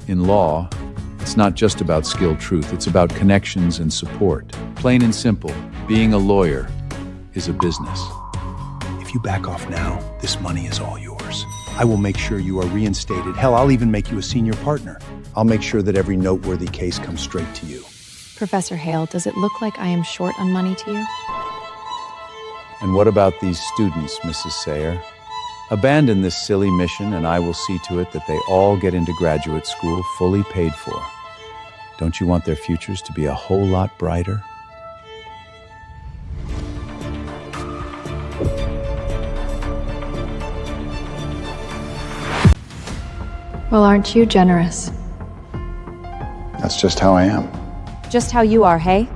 In law, it's not just about skilled truth, it's about connections and support. Plain and simple, being a lawyer is a business. If you back off now, this money is all yours. I will make sure you are reinstated. Hell, I'll even make you a senior partner. I'll make sure that every noteworthy case comes straight to you. Professor Hale, does it look like I am short on money to you? And what about these students, Mrs. Sayer? Abandon this silly mission and I will see to it that they all get into graduate school fully paid for. Don't you want their futures to be a whole lot brighter? Well, aren't you generous? That's just how I am. Just how you are, hey?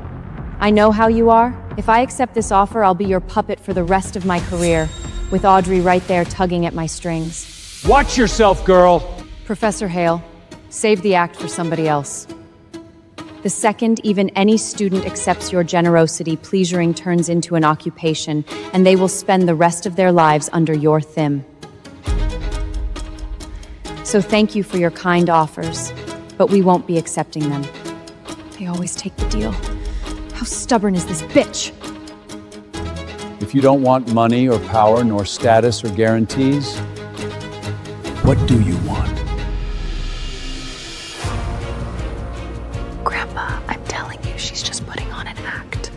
I know how you are. If I accept this offer, I'll be your puppet for the rest of my career, with Audrey right there tugging at my strings. Watch yourself, girl! Professor Hale, save the act for somebody else. The second even any student accepts your generosity, pleasuring turns into an occupation, and they will spend the rest of their lives under your thumb. So thank you for your kind offers, but we won't be accepting them. They always take the deal. How stubborn is this bitch? If you don't want money or power, nor status or guarantees, What do you want? Grandpa, I'm telling you, she's just putting on an act.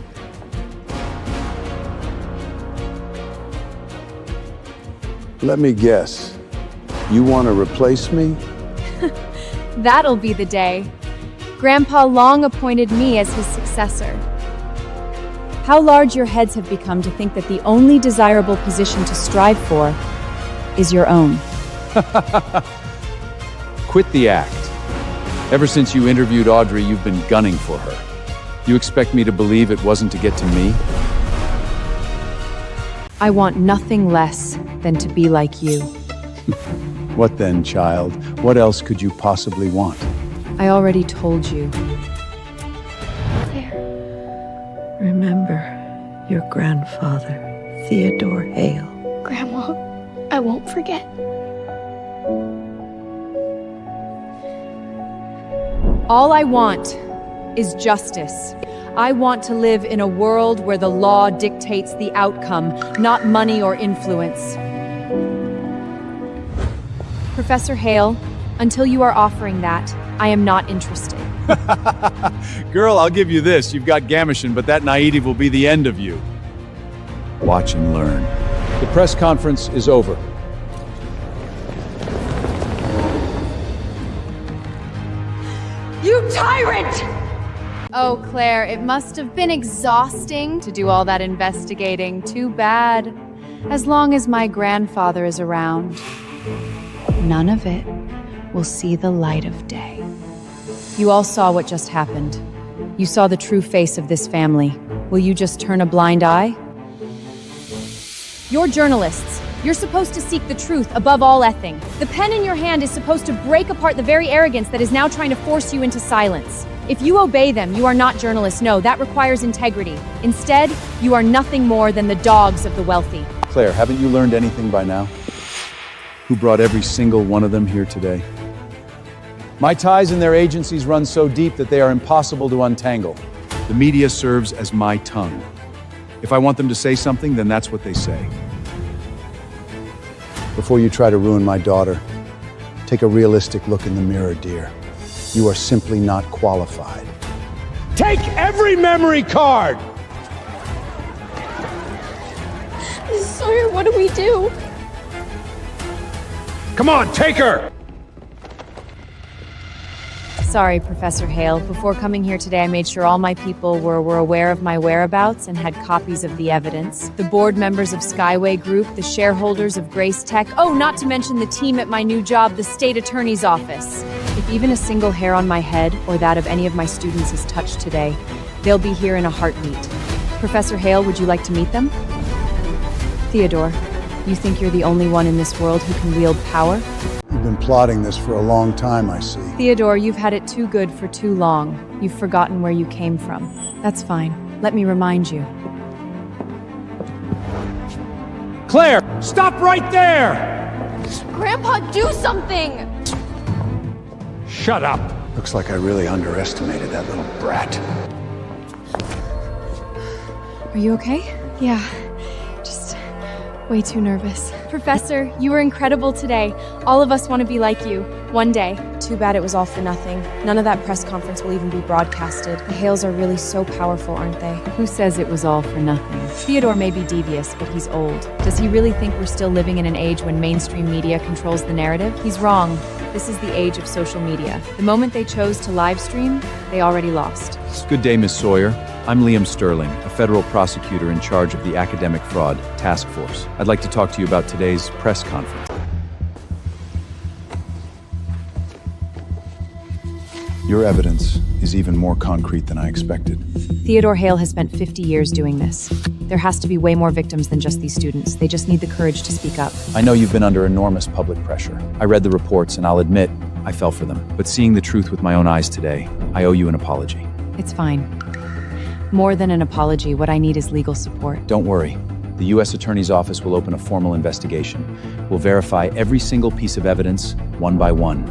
Let me guess. You want to replace me? That'll be the day. Grandpa long appointed me as his successor. How large your heads have become to think that the only desirable position to strive for is your own. quit the act. Ever since you interviewed Audrey, you've been gunning for her. You expect me to believe it wasn't to get to me? I want nothing less than to be like you. What then, child? What else could you possibly want? I already told you. Remember your grandfather, Theodore Hale. Grandma, I won't forget. All I want is justice. I want to live in a world where the law dictates the outcome, not money or influence. Professor Hale, until you are offering that, I am not interested. Girl, I'll give you this. You've got Gamishin, but that naivety will be the end of you. Watch and learn. The press conference is over. You tyrant! Oh, Claire, it must have been exhausting to do all that investigating. Too bad. As long as my grandfather is around, none of it will see the light of day. You all saw what just happened. You saw the true face of this family. Will you just turn a blind eye? You're journalists. You're supposed to seek the truth above all ething. The pen in your hand is supposed to break apart the very arrogance that is now trying to force you into silence. If you obey them, you are not journalists. No, that requires integrity. Instead, you are nothing more than the dogs of the wealthy. Claire, haven't you learned anything by now? Who brought every single one of them here today? My ties in their agencies run so deep that they are impossible to untangle. The media serves as my tongue. If I want them to say something, then that's what they say. Before you try to ruin my daughter, take a realistic look in the mirror, dear. You are simply not qualified. Take every memory card! Sawyer, what do we do? Come on, take her! Sorry, Professor Hale. Before coming here today, I made sure all my people were aware of my whereabouts and had copies of the evidence. The board members of Skyway Group, the shareholders of Grace Tech, oh, not to mention the team at my new job, the state attorney's office. If even a single hair on my head or that of any of my students is touched today, they'll be here in a heartbeat. Professor Hale, would you like to meet them? Theodore, you think you're the only one in this world who can wield power? You've been plotting this for a long time, I see. Theodore, you've had it too good for too long. You've forgotten where you came from. That's fine. Let me remind you. Claire, stop right there! Grandpa, do something! Shut up. Looks like I really underestimated that little brat. Are you okay? Yeah, just way too nervous. Professor, you were incredible today. All of us want to be like you, one day. Too bad it was all for nothing. None of that press conference will even be broadcasted. The Hales are really so powerful, aren't they? Who says it was all for nothing? Theodore may be devious, but he's old. Does he really think we're still living in an age when mainstream media controls the narrative? He's wrong. This is the age of social media. The moment they chose to live stream, they already lost. Good day, Ms. Sawyer. I'm Liam Sterling, a federal prosecutor in charge of the Academic Fraud Task Force. I'd like to talk to you about today's press conference. Your evidence is even more concrete than I expected. Theodore Hale has spent 50 years doing this. There has to be way more victims than just these students. They just need the courage to speak up. I know you've been under enormous public pressure. I read the reports, and I'll admit, I fell for them. But seeing the truth with my own eyes today, I owe you an apology. It's fine. More than an apology, what I need is legal support. Don't worry. The U.S. Attorney's Office will open a formal investigation. We'll verify every single piece of evidence, one by one.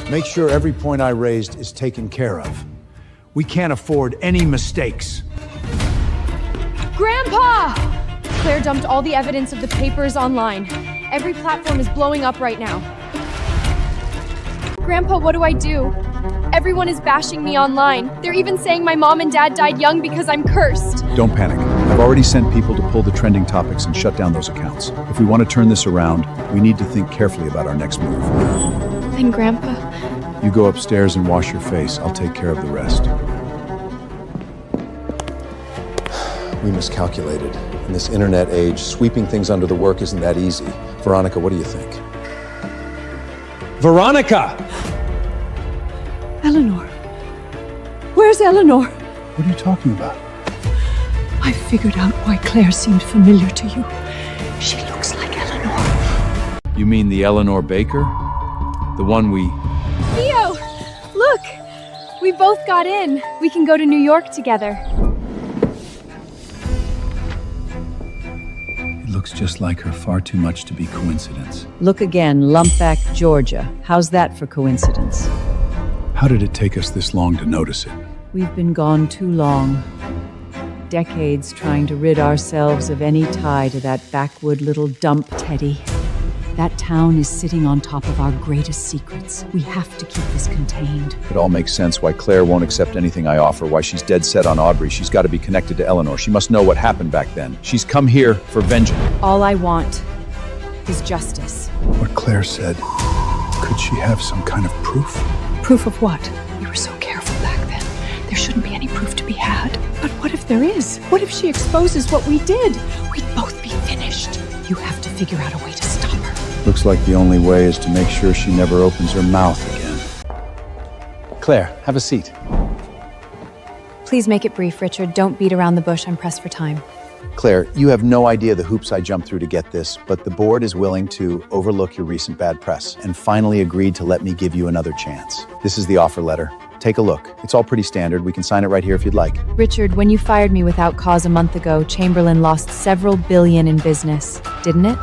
Make sure every point I raised is taken care of. We can't afford any mistakes. Grandpa! Claire dumped all the evidence of the papers online. Every platform is blowing up right now. Grandpa, what do I do? Everyone is bashing me online. They're even saying my mom and dad died young because I'm cursed. Don't panic. I've already sent people to pull the trending topics and shut down those accounts. If we want to turn this around, we need to think carefully about our next move. Then, Grandpa, You go upstairs and wash your face. I'll take care of the rest. We miscalculated. In this internet age, sweeping things under the work isn't that easy. Veronica, what do you think? Veronica! Eleanor. Where's Eleanor? What are you talking about? I figured out why Claire seemed familiar to you. She looks like Eleanor. You mean the Eleanor Baker? The one we... Theo! Look! We both got in. We can go to New York together. It looks just like her, far too much to be coincidence. Look again, Lumpback, Georgia. How's that for coincidence? How did it take us this long to notice it? We've been gone too long. Decades trying to rid ourselves of any tie to that backwood little dump, Teddy. That town is sitting on top of our greatest secrets. We have to keep this contained. It all makes sense why Claire won't accept anything I offer, why she's dead set on Audrey. She's got to be connected to Eleanor. She must know what happened back then. She's come here for vengeance. All I want is justice. What Claire said, could she have some kind of proof? Proof of what? We were so careful back then. There shouldn't be any proof to be had. But what if there is? What if she exposes what we did? We'd both be finished. You have to figure out a way to stop her. Looks like the only way is to make sure she never opens her mouth again. Claire, have a seat. Please make it brief, Richard. Don't beat around the bush. I'm pressed for time. Claire, you have no idea the hoops I jumped through to get this, but the board is willing to overlook your recent bad press and finally agreed to let me give you another chance. This is the offer letter. Take a look. It's all pretty standard. We can sign it right here if you'd like. Richard, when you fired me without cause a month ago, Chamberlain lost several billion in business, didn't it?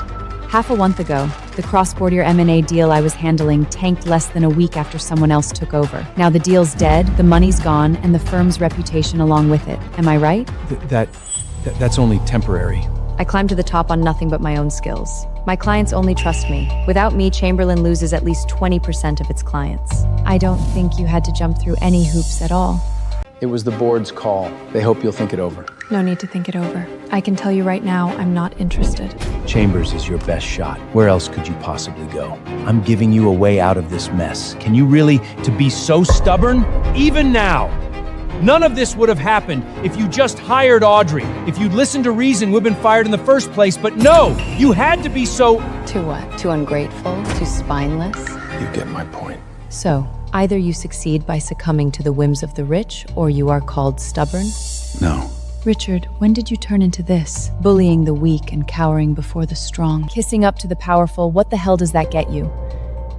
Half a month ago, the cross-border M&A deal I was handling tanked less than a week after someone else took over. Now the deal's dead, the money's gone, and the firm's reputation along with it. Am I right? That's only temporary. I climbed to the top on nothing but my own skills. My clients only trust me. Without me, Chamberlain loses at least 20% of its clients. I don't think you had to jump through any hoops at all. It was the board's call. They hope you'll think it over. No need to think it over. I can tell you right now, I'm not interested. Chambers is your best shot. Where else could you possibly go? I'm giving you a way out of this mess. Can you really, to be so stubborn? Even now, none of this would have happened if you just hired Audrey. If you'd listened to reason, we'd been fired in the first place. But no, you had to be so... Too what? Too ungrateful? Too spineless? You get my point. So, either you succeed by succumbing to the whims of the rich, or you are called stubborn. No. Richard, when did you turn into this? Bullying the weak and cowering before the strong. Kissing up to the powerful, what the hell does that get you?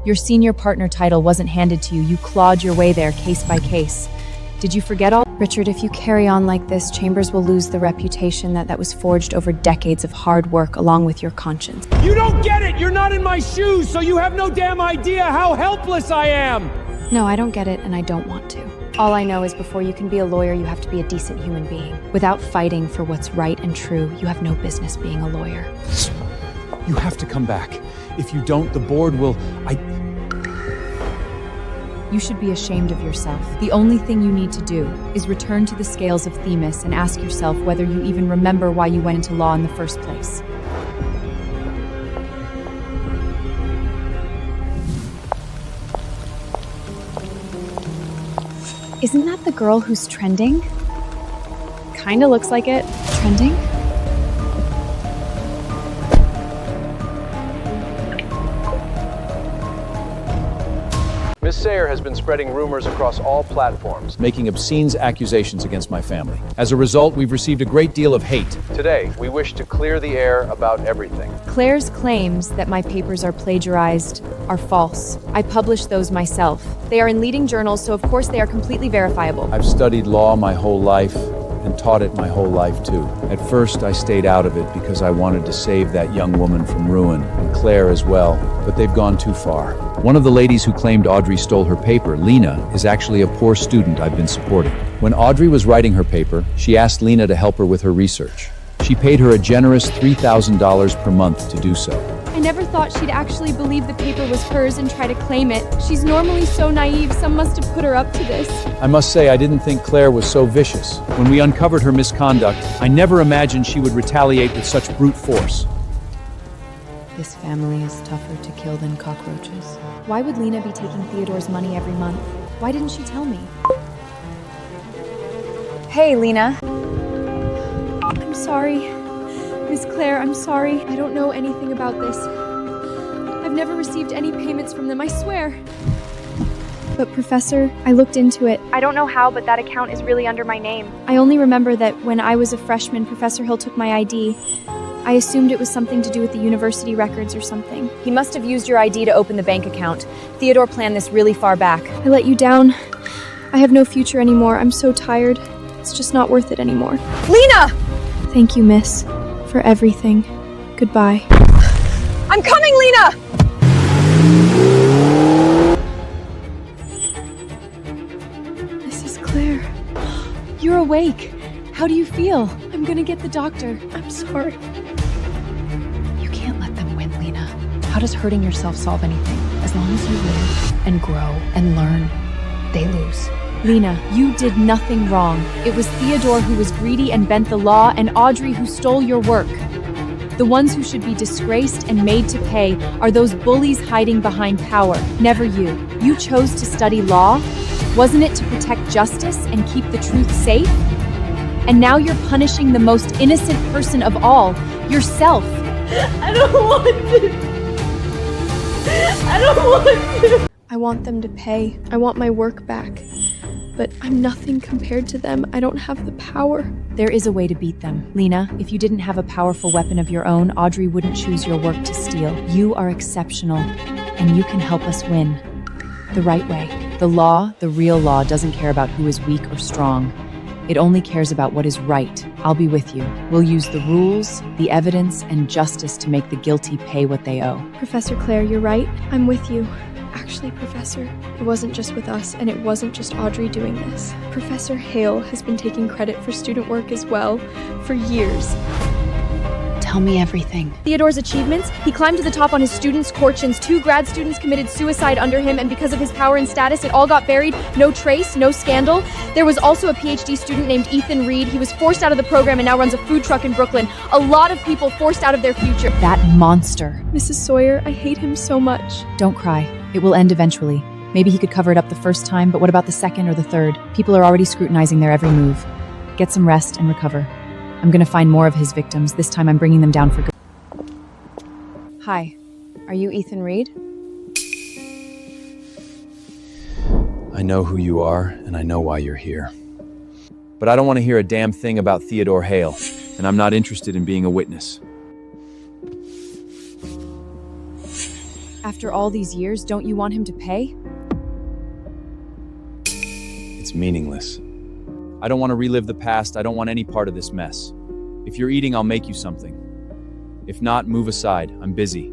Your senior partner title wasn't handed to you. You clawed your way there case by case. Did you forget all? Richard, if you carry on like this, Chambers will lose the reputation that was forged over decades of hard work along with your conscience. You don't get it! You're not in my shoes, so you have no damn idea how helpless I am! No, I don't get it, and I don't want to. All I know is before you can be a lawyer, you have to be a decent human being. Without fighting for what's right and true, you have no business being a lawyer. You have to come back. If you don't, the board will... You should be ashamed of yourself. The only thing you need to do is return to the scales of Themis and ask yourself whether you even remember why you went into law in the first place. Isn't that the girl who's trending? Kinda looks like it. Trending? Miss Sayer has been spreading rumors across all platforms, making obscene accusations against my family. As a result, we've received a great deal of hate. Today, we wish to clear the air about everything. Claire's claims that my papers are plagiarized are false. I published those myself. They are in leading journals, so of course they are completely verifiable. I've studied law my whole life and taught it my whole life too. At first, I stayed out of it because I wanted to save that young woman from ruin, and Claire as well, but they've gone too far. One of the ladies who claimed Audrey stole her paper, Lena, is actually a poor student I've been supporting. When Audrey was writing her paper, she asked Lena to help her with her research. She paid her a generous $3,000 per month to do so. I never thought she'd actually believe the paper was hers and try to claim it. She's normally so naive, some must have put her up to this. I must say I didn't think Claire was so vicious. When we uncovered her misconduct, I never imagined she would retaliate with such brute force. This family is tougher to kill than cockroaches. Why would Lena be taking Theodore's money every month? Why didn't she tell me? Hey, Lena. I'm sorry. Miss Claire, I'm sorry. I don't know anything about this. I've never received any payments from them, I swear. But Professor, I looked into it. I don't know how, but that account is really under my name. I only remember that when I was a freshman, Professor Hill took my ID. I assumed it was something to do with the university records or something. He must have used your ID to open the bank account. Theodore planned this really far back. I let you down. I have no future anymore. I'm so tired. It's just not worth it anymore. Lena! Thank you, miss, for everything. Goodbye. I'm coming, Lena! Mrs. Claire. You're awake. How do you feel? I'm gonna get the doctor. I'm sorry. You can't let them win, Lena. How does hurting yourself solve anything? As long as you live and grow and learn, they lose. Lena, you did nothing wrong. It was Theodore who was greedy and bent the law, and Audrey who stole your work. The ones who should be disgraced and made to pay are those bullies hiding behind power, never you. You chose to study law. Wasn't it to protect justice and keep the truth safe? And now you're punishing the most innocent person of all, yourself. I don't want this. I don't want this. I want them to pay. I want my work back. But I'm nothing compared to them. I don't have the power. There is a way to beat them. Lena, if you didn't have a powerful weapon of your own, Audrey wouldn't choose your work to steal. You are exceptional, and you can help us win. The right way. The law, the real law, doesn't care about who is weak or strong. It only cares about what is right. I'll be with you. We'll use the rules, the evidence, and justice to make the guilty pay what they owe. Professor Claire, you're right. I'm with you. Actually, Professor, it wasn't just with us, and it wasn't just Audrey doing this. Professor Hale has been taking credit for student work as well, for years. Tell me everything. Theodore's achievements? He climbed to the top on his students' fortunes. 2 grad students committed suicide under him, and because of his power and status, it all got buried. No trace, no scandal. There was also a PhD student named Ethan Reed. He was forced out of the program and now runs a food truck in Brooklyn. A lot of people forced out of their future. That monster. Mrs. Sawyer, I hate him so much. Don't cry. It will end eventually. Maybe he could cover it up the first time, but what about the second or the third? People are already scrutinizing their every move. Get some rest and recover. I'm gonna find more of his victims. This time I'm bringing them down for good. Hi, are you Ethan Reed? I know who you are, and I know why you're here. But I don't want to hear a damn thing about Theodore Hale, and I'm not interested in being a witness. After all these years, don't you want him to pay? It's meaningless. I don't want to relive the past. I don't want any part of this mess. If you're eating, I'll make you something. If not, move aside. I'm busy.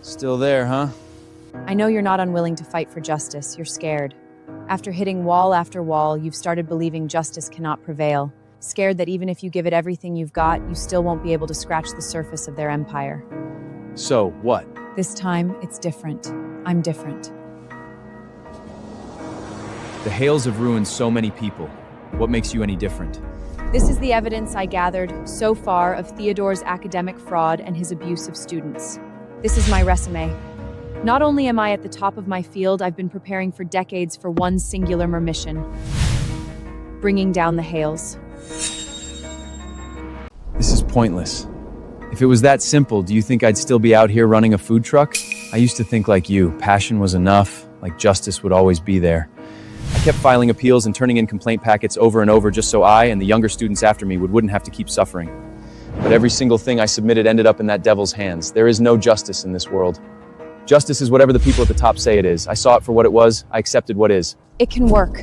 Still there, huh? I know you're not unwilling to fight for justice. You're scared. After hitting wall after wall, you've started believing justice cannot prevail. Scared that even if you give it everything you've got, you still won't be able to scratch the surface of their empire. So, what? This time, it's different. I'm different. The Hales have ruined so many people. What makes you any different? This is the evidence I gathered so far of Theodore's academic fraud and his abuse of students. This is my resume. Not only am I at the top of my field, I've been preparing for decades for one singular mission: bringing down the Hales. This is pointless. If it was that simple, do you think I'd still be out here running a food truck? I used to think like you, passion was enough, like justice would always be there. I kept filing appeals and turning in complaint packets over and over just so I and the younger students after me wouldn't have to keep suffering. But every single thing I submitted ended up in that devil's hands. There is no justice in this world. Justice is whatever the people at the top say it is. I saw it for what it was. I accepted what is. It can work.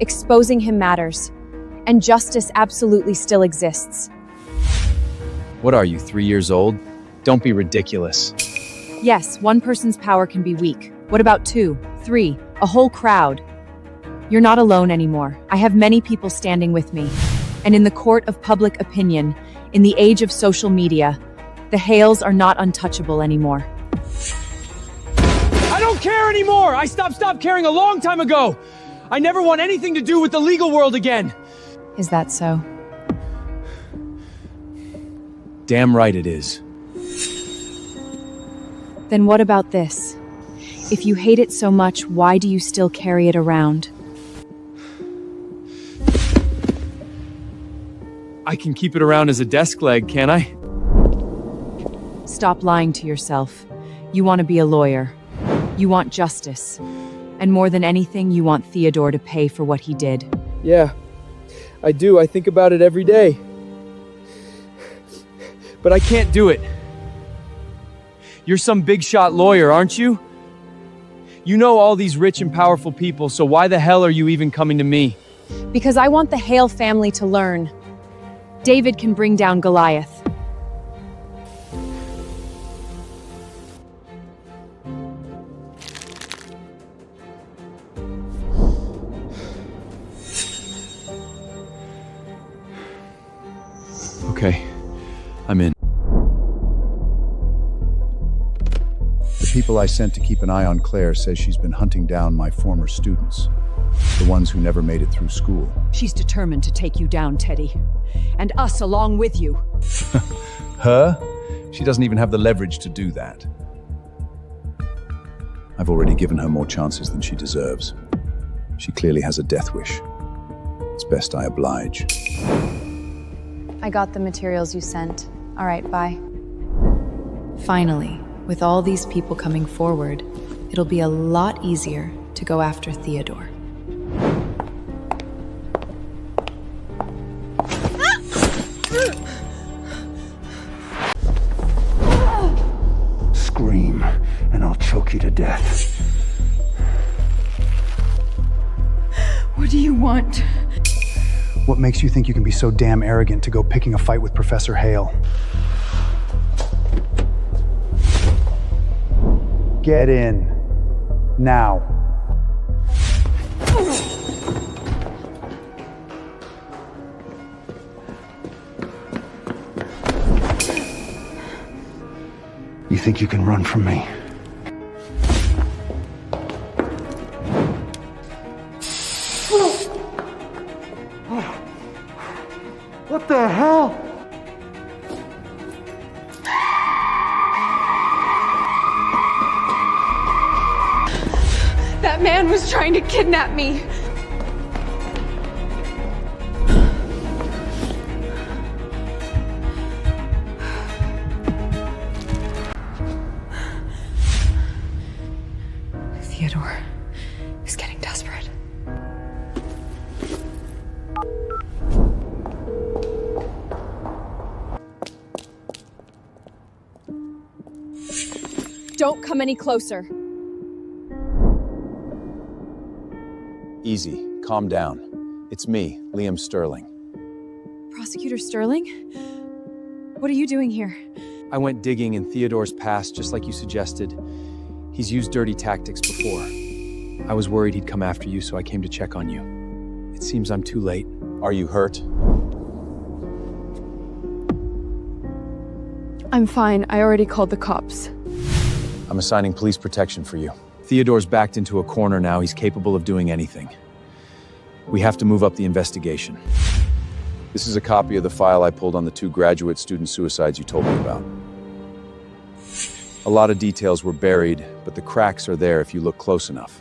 Exposing him matters. And justice absolutely still exists. What are you, 3 years old? Don't be ridiculous. Yes, one person's power can be weak. What about 2, 3, a whole crowd? You're not alone anymore. I have many people standing with me. And in the court of public opinion, in the age of social media, the Hales are not untouchable anymore. I don't care anymore! I stopped caring a long time ago! I never want anything to do with the legal world again! Is that so? Damn right it is. Then what about this? If you hate it so much, why do you still carry it around? I can keep it around as a desk leg, can't I? Stop lying to yourself. You want to be a lawyer. You want justice. And more than anything, you want Theodore to pay for what he did. Yeah, I do. I think about it every day. But I can't do it. You're some big shot lawyer, aren't you? You know all these rich and powerful people, so why the hell are you even coming to me? Because I want the Hale family to learn. David can bring down Goliath. Okay, I'm in. The people I sent to keep an eye on Claire says she's been hunting down my former students, the ones who never made it through school. She's determined to take you down, Teddy. And us along with you. Her? She doesn't even have the leverage to do that. I've already given her more chances than she deserves. She clearly has a death wish. It's best I oblige. I got the materials you sent. All right, bye. Finally, with all these people coming forward, it'll be a lot easier to go after Theodore. Scream, and I'll choke you to death. What do you want? What makes you think you can be so damn arrogant to go picking a fight with Professor Hale? Get in. Now. You think you can run from me? What the hell? That man was trying to kidnap me. Theodore is getting desperate. Don't come any closer. Easy. Calm down. It's me, Liam Sterling. Prosecutor Sterling? What are you doing here? I went digging in Theodore's past, just like you suggested. He's used dirty tactics before. I was worried he'd come after you, so I came to check on you. It seems I'm too late. Are you hurt? I'm fine. I already called the cops. I'm assigning police protection for you. Theodore's backed into a corner now. He's capable of doing anything. We have to move up the investigation. This is a copy of the file I pulled on the 2 graduate student suicides you told me about. A lot of details were buried, but the cracks are there if you look close enough.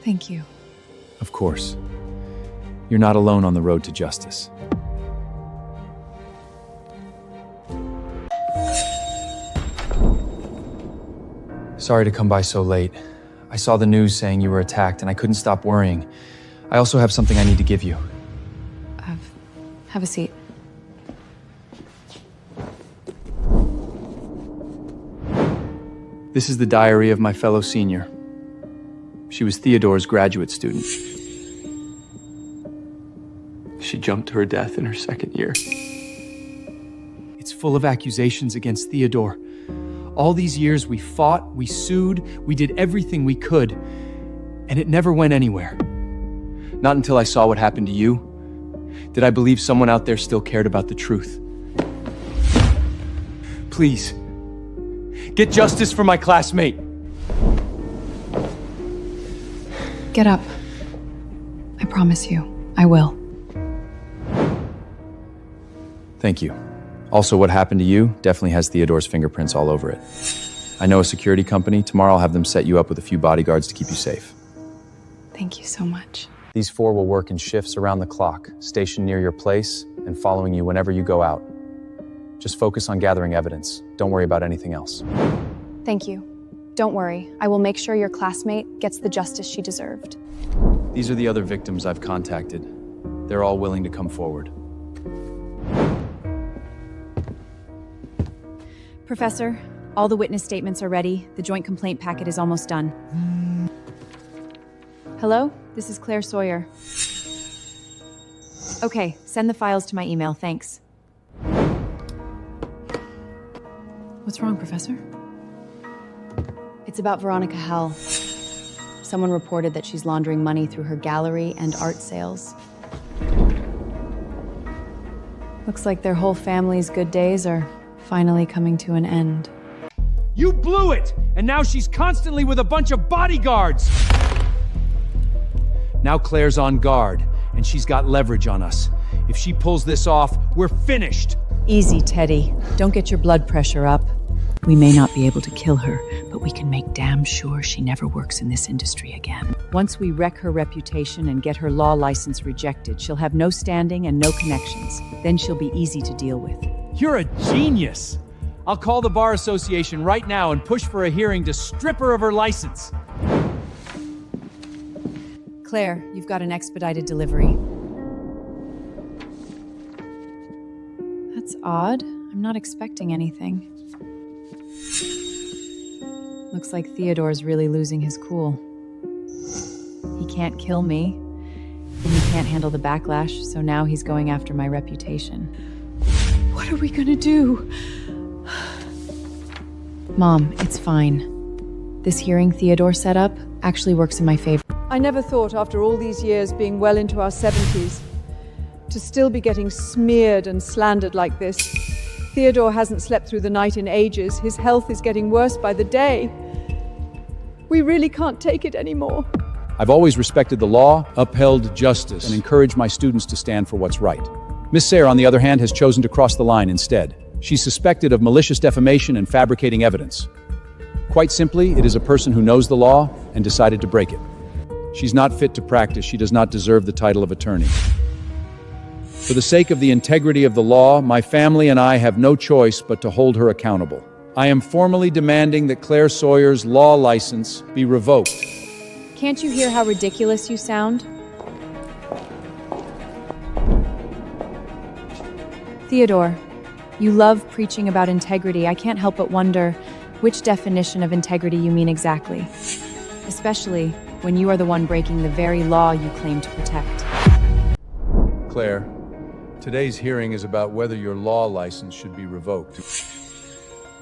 Thank you. Of course. You're not alone on the road to justice. Sorry to come by so late. I saw the news saying you were attacked, and I couldn't stop worrying. I also have something I need to give you. Have a seat. This is the diary of my fellow senior. She was Theodore's graduate student. She jumped to her death in her 2nd year. It's full of accusations against Theodore. All these years we fought, we sued, we did everything we could, and it never went anywhere. Not until I saw what happened to you did I believe someone out there still cared about the truth. Please, get justice for my classmate. Get up. I promise you, I will. Thank you. Also, what happened to you definitely has Theodore's fingerprints all over it. I know a security company. Tomorrow I'll have them set you up with a few bodyguards to keep you safe. Thank you so much. These 4 will work in shifts around the clock, stationed near your place and following you whenever you go out. Just focus on gathering evidence. Don't worry about anything else. Thank you. Don't worry. I will make sure your classmate gets the justice she deserved. These are the other victims I've contacted. They're all willing to come forward. Professor, all the witness statements are ready. The joint complaint packet is almost done. Hello? This is Claire Sawyer. Okay, send the files to my email, thanks. What's wrong, Professor? It's about Veronica Hell. Someone reported that she's laundering money through her gallery and art sales. Looks like their whole family's good days are finally coming to an end. You blew it! And now she's constantly with a bunch of bodyguards! Now Claire's on guard, and she's got leverage on us. If she pulls this off, we're finished! Easy, Teddy. Don't get your blood pressure up. We may not be able to kill her, but we can make damn sure she never works in this industry again. Once we wreck her reputation and get her law license rejected, she'll have no standing and no connections. Then she'll be easy to deal with. You're a genius! I'll call the Bar Association right now and push for a hearing to strip her of her license. Claire, you've got an expedited delivery. That's odd. I'm not expecting anything. Looks like Theodore's really losing his cool. He can't kill me, and he can't handle the backlash, so now he's going after my reputation. What are we gonna do? Mom, it's fine. This hearing Theodore set up actually works in my favor. I never thought, after all these years being well into our 70s, to still be getting smeared and slandered like this. Theodore hasn't slept through the night in ages. His health is getting worse by the day. We really can't take it anymore. I've always respected the law, upheld justice, and encouraged my students to stand for what's right. Miss Sayre, on the other hand, has chosen to cross the line instead. She's suspected of malicious defamation and fabricating evidence. Quite simply, it is a person who knows the law and decided to break it. She's not fit to practice. She does not deserve the title of attorney. For the sake of the integrity of the law, my family and I have no choice but to hold her accountable. I am formally demanding that Claire Sawyer's law license be revoked. Can't you hear how ridiculous you sound? Theodore, You love preaching about integrity. I can't help but wonder which definition of integrity you mean exactly. Especially when you are the one breaking the very law you claim to protect. Claire, today's hearing is about whether your law license should be revoked.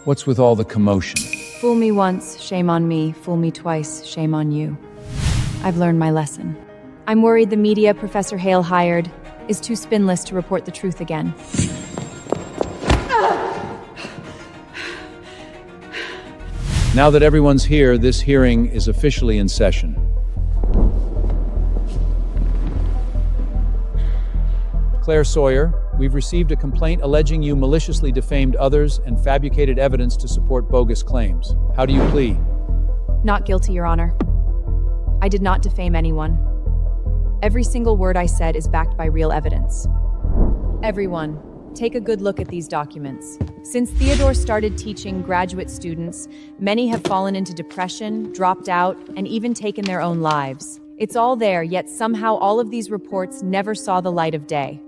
What's with all the commotion? Fool me once, shame on me. Fool me twice, shame on you. I've learned my lesson. I'm worried the media Professor Hale hired is too spineless to report the truth again. Now that everyone's here, this hearing is officially in session. Claire Sawyer, we've received a complaint alleging you maliciously defamed others and fabricated evidence to support bogus claims. How do you plead? Not guilty, Your Honor. I did not defame anyone. Every single word I said is backed by real evidence. Everyone, take a good look at these documents. Since Theodore started teaching graduate students, many have fallen into depression, dropped out, and even taken their own lives. It's all there, yet somehow all of these reports never saw the light of day.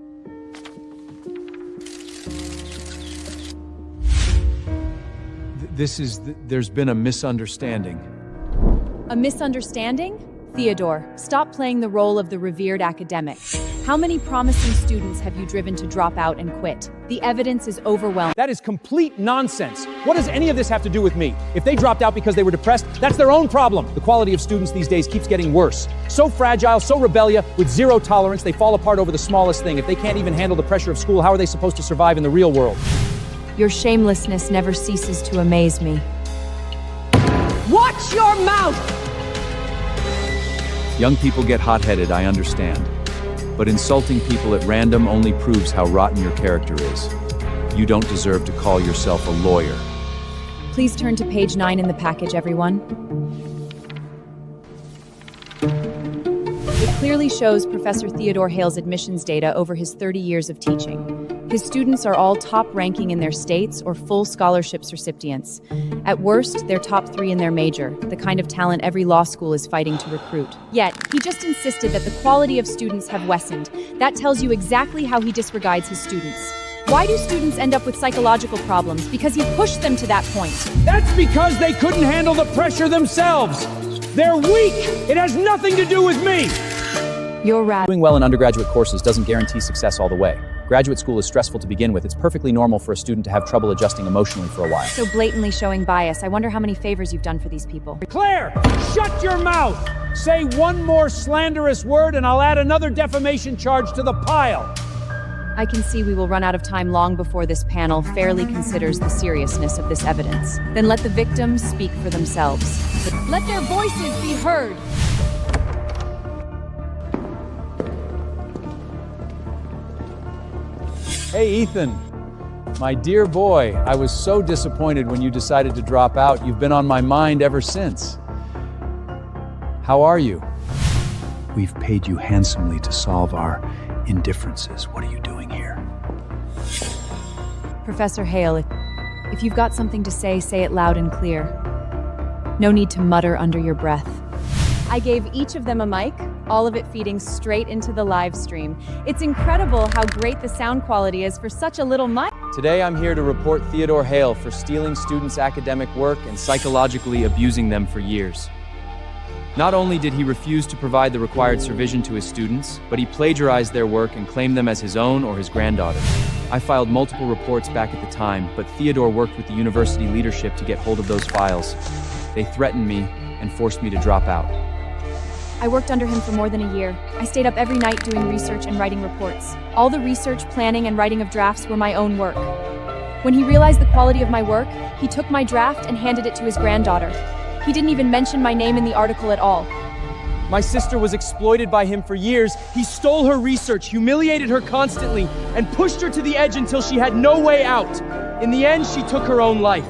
There's been a misunderstanding. A misunderstanding? Theodore, stop playing the role of the revered academic. How many promising students have you driven to drop out and quit? The evidence is overwhelming. That is complete nonsense. What does any of this have to do with me? If they dropped out because they were depressed, that's their own problem. The quality of students these days keeps getting worse. So fragile, so rebellious, with zero tolerance, they fall apart over the smallest thing. If they can't even handle the pressure of school, how are they supposed to survive in the real world? Your shamelessness never ceases to amaze me. Watch your mouth! Young people get hot-headed, I understand. But insulting people at random only proves how rotten your character is. You don't deserve to call yourself a lawyer. Please turn to page 9 in the package, everyone. It clearly shows Professor Theodore Hale's admissions data over his 30 years of teaching. His students are all top-ranking in their states or full scholarships recipients. At worst, they're top 3 in their major, the kind of talent every law school is fighting to recruit. Yet, he just insisted that the quality of students have lessened. That tells you exactly how he disregards his students. Why do students end up with psychological problems? Because he pushed them to that point. That's because they couldn't handle the pressure themselves. They're weak. It has nothing to do with me. You're right. Doing well in undergraduate courses doesn't guarantee success all the way. Graduate school is stressful to begin with. It's perfectly normal for a student to have trouble adjusting emotionally for a while. So blatantly showing bias. I wonder how many favors you've done for these people. Claire, shut your mouth! Say one more slanderous word and I'll add another defamation charge to the pile. I can see we will run out of time long before this panel fairly considers the seriousness of this evidence. Then let the victims speak for themselves. Let their voices be heard. Hey, Ethan. My dear boy, I was so disappointed when you decided to drop out. You've been on my mind ever since. How are you? We've paid you handsomely to solve our indifferences. What are you doing here? Professor Hale, if you've got something to say it loud and clear. No need to mutter under your breath. I gave each of them a mic, all of it feeding straight into the live stream. It's incredible how great the sound quality is for such a little mic. Today I'm here to report Theodore Hale for stealing students' academic work and psychologically abusing them for years. Not only did he refuse to provide the required supervision to his students, but he plagiarized their work and claimed them as his own or his granddaughter. I filed multiple reports back at the time, but Theodore worked with the university leadership to get hold of those files. They threatened me and forced me to drop out. I worked under him for more than a year. I stayed up every night doing research and writing reports. All the research, planning, and writing of drafts were my own work. When he realized the quality of my work, he took my draft and handed it to his granddaughter. He didn't even mention my name in the article at all. My sister was exploited by him for years. He stole her research, humiliated her constantly, and pushed her to the edge until she had no way out. In the end, she took her own life.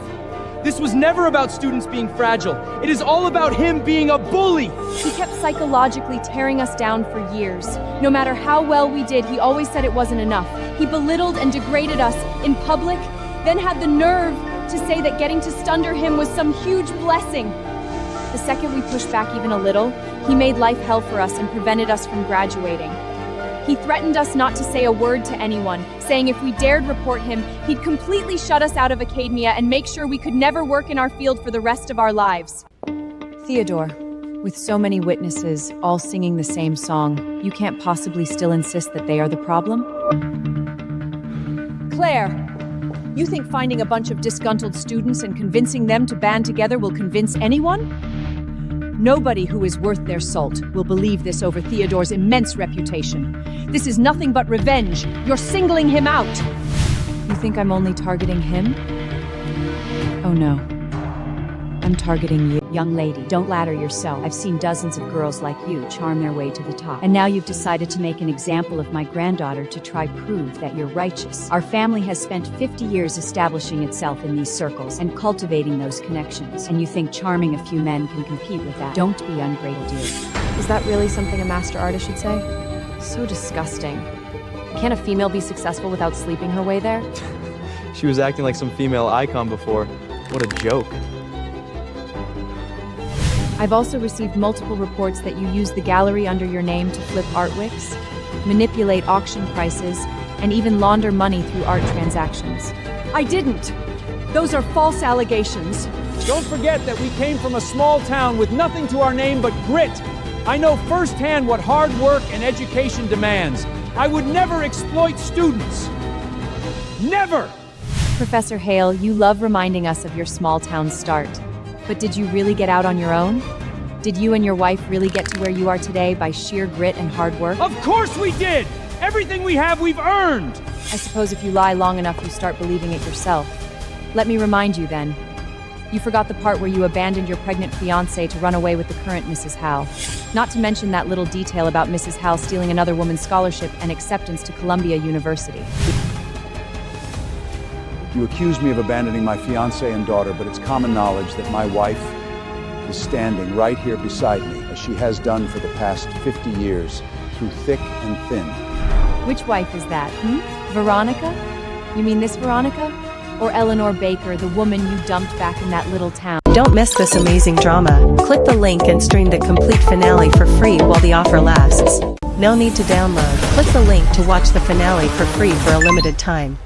This was never about students being fragile. It is all about him being a bully. He kept psychologically tearing us down for years. No matter how well we did, he always said it wasn't enough. He belittled and degraded us in public, then had the nerve to say that getting to stunder him was some huge blessing. The second we pushed back even a little, he made life hell for us and prevented us from graduating. He threatened us not to say a word to anyone, saying if we dared report him, he'd completely shut us out of academia and make sure we could never work in our field for the rest of our lives. Theodore, with so many witnesses, all singing the same song, you can't possibly still insist that they are the problem? Claire, you think finding a bunch of disgruntled students and convincing them to band together will convince anyone? Nobody who is worth their salt will believe this over Theodore's immense reputation. This is nothing but revenge. You're singling him out. You think I'm only targeting him? Oh no. I'm targeting you. Young lady, don't ladder yourself. I've seen dozens of girls like you charm their way to the top. And now you've decided to make an example of my granddaughter to try prove that you're righteous. Our family has spent 50 years establishing itself in these circles and cultivating those connections. And you think charming a few men can compete with that? Don't be ungrateful, dear. Is that really something a master artist should say? So disgusting. Can a female be successful without sleeping her way there? She was acting like some female icon before. What a joke. I've also received multiple reports that you use the gallery under your name to flip artworks, manipulate auction prices, and even launder money through art transactions. I didn't. Those are false allegations. Don't forget that we came from a small town with nothing to our name but grit. I know firsthand what hard work and education demands. I would never exploit students. Never! Professor Hale, you love reminding us of your small town start. But did you really get out on your own? Did you and your wife really get to where you are today by sheer grit and hard work? Of course we did! Everything we have, we've earned! I suppose if you lie long enough, you start believing it yourself. Let me remind you then. You forgot the part where you abandoned your pregnant fiancé to run away with the current Mrs. Howe. Not to mention that little detail about Mrs. Howe stealing another woman's scholarship and acceptance to Columbia University. You accuse me of abandoning my fiancé and daughter, but it's common knowledge that my wife is standing right here beside me, as she has done for the past 50 years, through thick and thin. Which wife is that, Veronica? You mean this Veronica? Or Eleanor Baker, the woman you dumped back in that little town? Don't miss this amazing drama. Click the link and stream the complete finale for free while the offer lasts. No need to download. Click the link to watch the finale for free for a limited time.